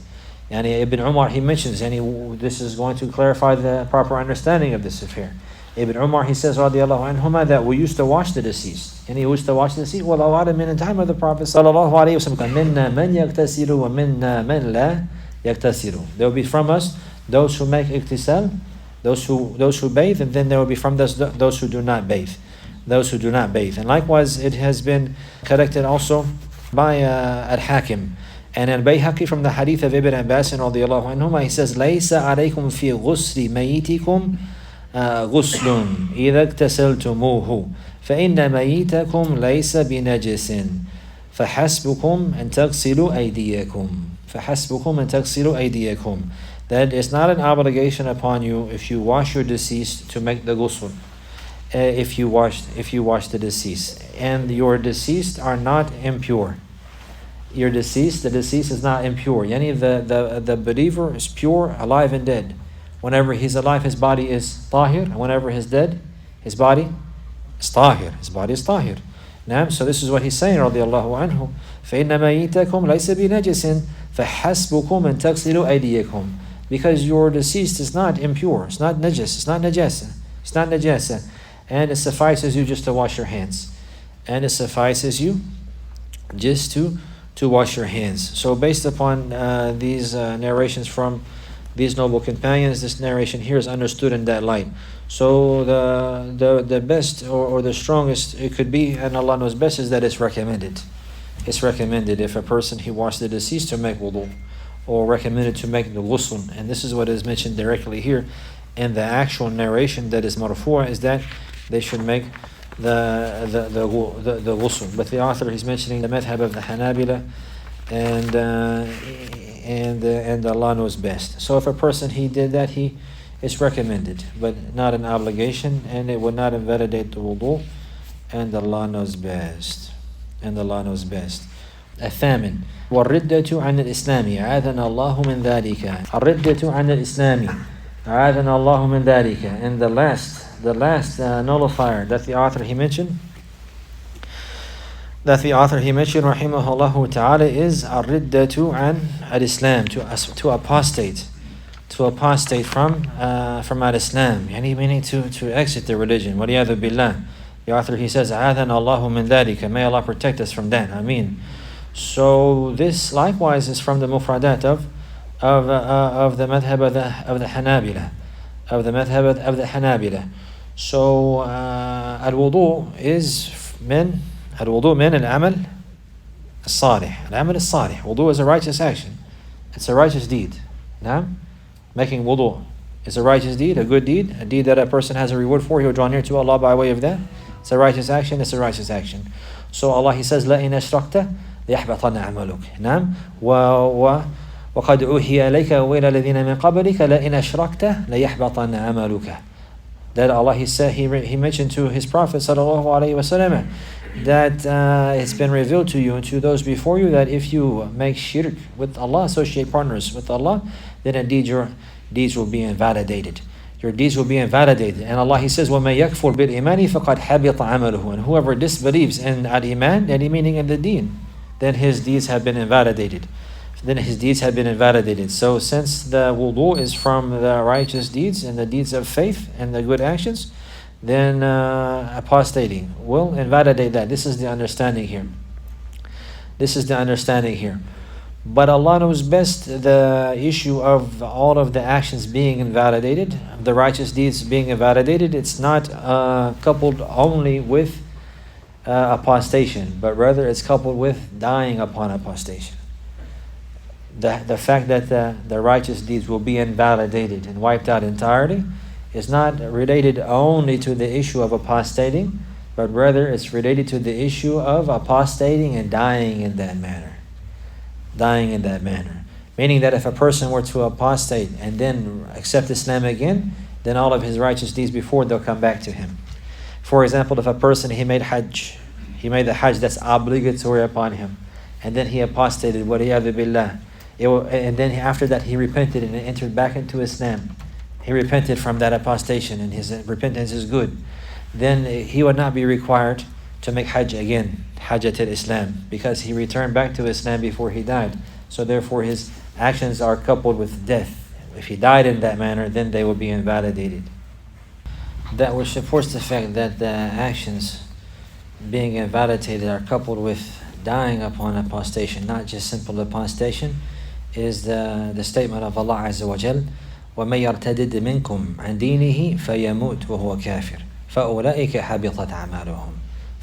Yani Ibn Umar, he mentions, and this is going to clarify the proper understanding of this affair. Ibn Umar, he says, radiallahu anhuma, that we used to wash the deceased. And he used to wash the deceased. Well, Allah, in the time of the Prophet, sallallahu alayhi wa sallam, مِنَّا مَنْ يَغْتَسِلُ وَمِنَّا مَنْ لَا يَغْتَسِلُ. There will be from us those who make iktisal, those who bathe, and then there will be from us those who do not bathe. Those who do not bathe. And likewise, it has been collected also by Al-Hakim. And Al-Bayhaqi from the hadith of Ibn Abbas radiallahu anhuma, he says, لَيْسَ عَلَيْكُمْ فِي غُسْلِ مَيِّتِكُمْ غُسْلٌ إِذَا اغْتَسَلْتُمُوهُ فَإِنَّ مَيِّتَكُمْ لَيْسَ بِنَجِسٍ فَحَسْبُكُمْ أَن تَغْسِلُوا أَيْدِيَكُمْ فَحَسْبُكُمْ أَن تَغْسِلُوا أَيْدِيَكُمْ. That it's not an obligation upon you if you wash your deceased to make the ghusl. If you wash the deceased, and your deceased are not impure. The deceased is not impure. Yani the believer is pure, alive and dead. Whenever he's alive, his body is tahir, and whenever he's dead, his body is tahir. His body is tahir. So this is what he's saying, radiallahu anhu. فَإِنَّ مَيِّتَكُمْ لَيْسَ بِنَجِسٍ فَحَسْبُكُمْ أَن تَغْسِلُوا أَيْدِيَكُمْ. Because your deceased is not impure, it's not najis, it's not najasa, and it suffices you just to wash your hands. And it suffices you just to wash your hands. So based upon these narrations from these noble companions, this narration here is understood in that light. So the best or the strongest it could be, and Allah knows best, is that it's recommended. It's recommended if a person he washed the deceased to make wudu, or recommended to make the ghusl. And this is what is mentioned directly here in the actual narration that is marfu', is that they should make the ghusl. But the author, he's mentioning the madhab of the Hanabila, and Allah knows best. So if a person he did that, it's recommended, but not an obligation, and it would not invalidate the wudu, and Allah knows best. الثامن والردة عن الإسلام أعاذنا الله من ذلك. الردة عن الإسلام أعاذنا الله من ذلك. And the last nullifier that the author he mentioned rahimahullah ta'ala is الردة عن الإسلام, to apostate from al-Islam, yani meaning to exit the religion. وَلِيَذُ بِاللَّهِ. The author he says أعاذنا الله من ذلك. May Allah protect us from that. Ameen. So this likewise is from the mufradat of the madhab of the Hanabila, So al-wudu min al-amal al-salih. Al-amal al-salih. Wudu is a righteous action. It's a righteous deed. Making wudu is a righteous deed, a good deed, a deed that a person has a reward for. He'll draw near to Allah by way of that. It's a righteous action. So Allah he says, لَإِنْ أَشْرَكْتَ لَيَحْبَطَنَّ عَمَلُكَ. وَقَدْ أُوحِيَ إِلَيْكَ وَإِلَى الَّذِينَ مِنْ قَبْلِكَ لَإِنْ أَشْرَكْتَ لَيَحْبَطَنَّ عَمَلُكَ. That Allah he said, he mentioned to his Prophet sallallahu alaihi wasallam that it's been revealed to you and to those before you that if you make shirk with Allah, associate partners with Allah, then indeed your deeds will be invalidated. And Allah he says, وَمَن يَكْفُرْ بِالْإِيمَانِ فَقَدْ حَبِطَ عَمَلُهُ. And whoever disbelieves in al-iman, any meaning in the deen, then his deeds have been invalidated. So since the wudu is from the righteous deeds and the deeds of faith and the good actions, then apostating will invalidate that. This is the understanding here. But Allah knows best the issue of all of the actions being invalidated, the righteous deeds being invalidated. It's not coupled only with apostation, but rather it's coupled with dying upon apostation. The fact that the righteous deeds will be invalidated and wiped out entirely is not related only to the issue of apostating, but rather it's related to the issue of apostating and dying in that manner. Meaning that if a person were to apostate and then accept Islam again, then all of his righteous deeds before, they'll come back to him. For example, if a person he made the hajj that's obligatory upon him, and then he apostated, وَلِيَذُ بِاللَّهِ, and then after that he repented and entered back into Islam. He repented from that apostation and his repentance is good. Then he would not be required to make Hajj again, Hajjat al-Islam, because he returned back to Islam before he died. So therefore his actions are coupled with death. If he died in that manner, then they will be invalidated. That which supports the fact that the actions being invalidated are coupled with dying upon apostation, not just simple apostation, is the statement of Allah Azza wa Jal, وَمَن يَرْتَدِدْ مِنْكُمْ عَنْ دِينِهِ فَيَمُوتْ وَهُوَ كَافِرٌ فَأُولَئِكَ حَبِطَتْ أَعْمَالُهُم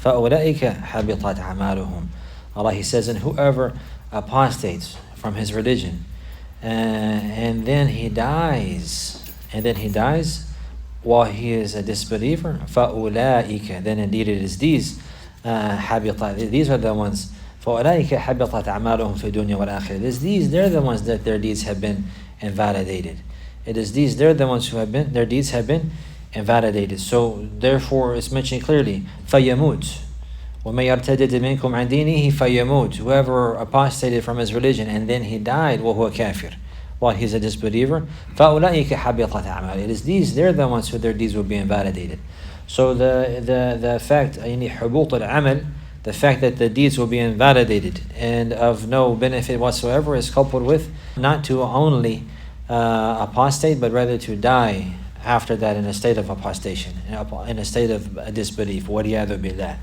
فَأُولَئِكَ حَبِطَتْ أَعْمَالُهُم. Allah, He says, and whoever apostates from his religion and then he dies while he is a disbeliever, فَأُولَئِكَ, then indeed it is these حَبِطَتْ, these are the ones, فَأُولَئِكَ حَبِطَتْ أَعْمَالُهُم فِي الدُّنْيَا وَالْآخِرَةِ. It is these, they're the ones that their deeds have been invalidated. It is these, they're the ones who have been, their deeds have been invalidated. So therefore it's mentioned clearly, فَيَمُوتْ وَمَن يَرْتَدِدْ مِنْكُمْ عَنْ دِينِهِ فَيَمُوتْ. Whoever apostated from his religion and then he died, وَهُوَ كَافِرٌ, while he's a disbeliever, فَأُولَئِكَ حَبِطَتْ أَعْمَالُهُم. It is these, they're the ones who their deeds will be invalidated. So the fact, يعني حبوط العمل, the fact that the deeds will be invalidated and of no benefit whatsoever, is coupled with not to only apostate, but rather to die after that in a state of apostation, in a state of disbelief. وَلِيَعْذُ بِاللَّهِ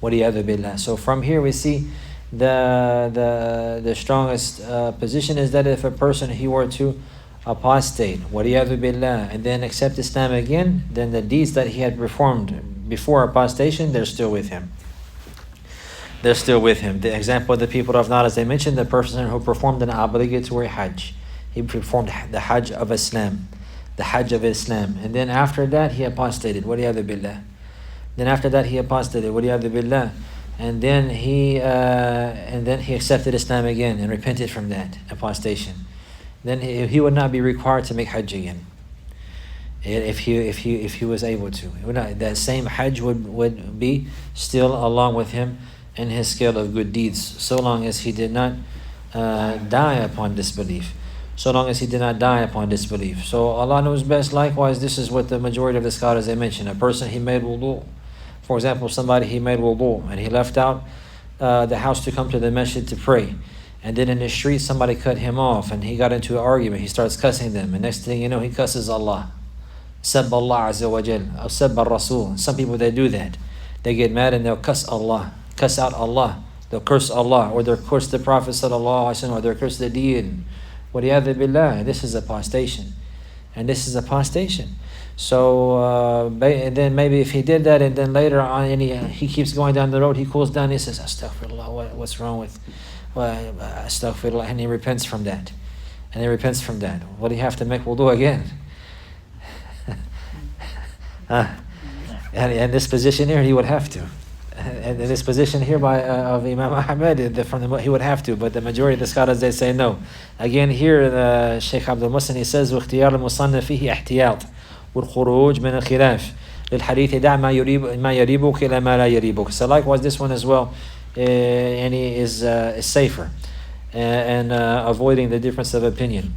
وَلِيَعْذُ بِاللَّهِ. So from here we see the strongest position is that if a person, he were to apostate, وَلِيَعْذُ بِاللَّهِ, and then accept Islam again, then the deeds that he had performed before apostation, they're still with him. They're still with him. The example of the people of Nard, as I mentioned, the person who performed an obligatory Hajj. He performed the Hajj of Islam. The Hajj of Islam. And then after that, he apostated. وَلِيَعْذُ بِاللَّهِ. Then after that, he apostated. وَلِيَعْذُ بِاللَّهِ. And then he accepted Islam again and repented from that apostation. Then he would not be required to make Hajj again. If he was able to. That same Hajj would be still along with him in his scale of good deeds, so long as he did not die upon disbelief. So long as he did not die upon disbelief. So Allah knows best. Likewise, this is what the majority of the scholars, they mention. A person, he made wudu. For example, somebody, he made wudu and he left out the house to come to the masjid to pray. And then in the street, somebody cut him off and he got into an argument. He starts cussing them. And next thing you know, he cusses Allah. Sab Allah Azza wa Jal. Or Sab al-Rasul. Some people, they do that. They get mad and they'll cuss Allah. Cuss out Allah. They'll curse Allah. Or they'll curse the Prophet sallallahu alaihi wasallam. Or they'll curse the deen. وَلِيَعْذُ بِاللَّهِ. This is apostation. And this is apostation. So then maybe if he did that and then later on he keeps going down the road, he cools down, he says, Astaghfirullah, what's wrong with Astaghfirullah, and he repents from that. And he repents from that. What do you have to make wudu again? And this position here, he would have to. And this position here of Imam Ahmed, he would have to, but the majority of the scholars, they say no. Again here, Shaykh Abdul Muhsin, he says, وَاخْتِيَارُ الْمُصَنَّفِ فِيهِ احْتِياطٌ وَالْخُرُوجُ مِنَ الْخِلَافِ لِلْحَدِيثِ دَعْ مَا يَرِيبُكَ إِلَى مَا لَا يَرِيبُكَ. So likewise, this one as well is safer and avoiding the difference of opinion.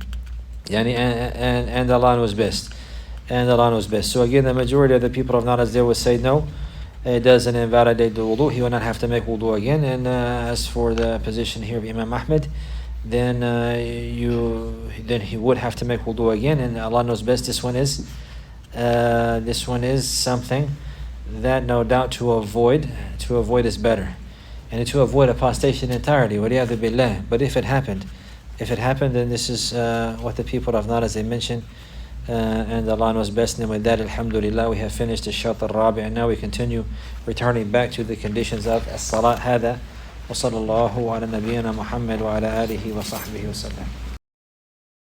And Allah knows best. And Allah knows best. So again, the majority of the people of Naraz, they will say no. It doesn't invalidate the wudu. He will not have to make wudu again. And as for the position here of Imam Ahmed, then he would have to make wudu again. And Allah knows best. This one is something that no doubt to avoid is better, and to avoid apostation entirely. وَلِيَعْذُ بِاللَّهِ. But if it happened, then this is what the people of Nar, as they mentioned. And Allah knows best. And with that, alhamdulillah, we have finished the Shat al-Rabi', and now we continue returning back to the conditions of As-Salat. هذا وصلى الله على نبينا محمد وعلى آله وصحبه وسلم.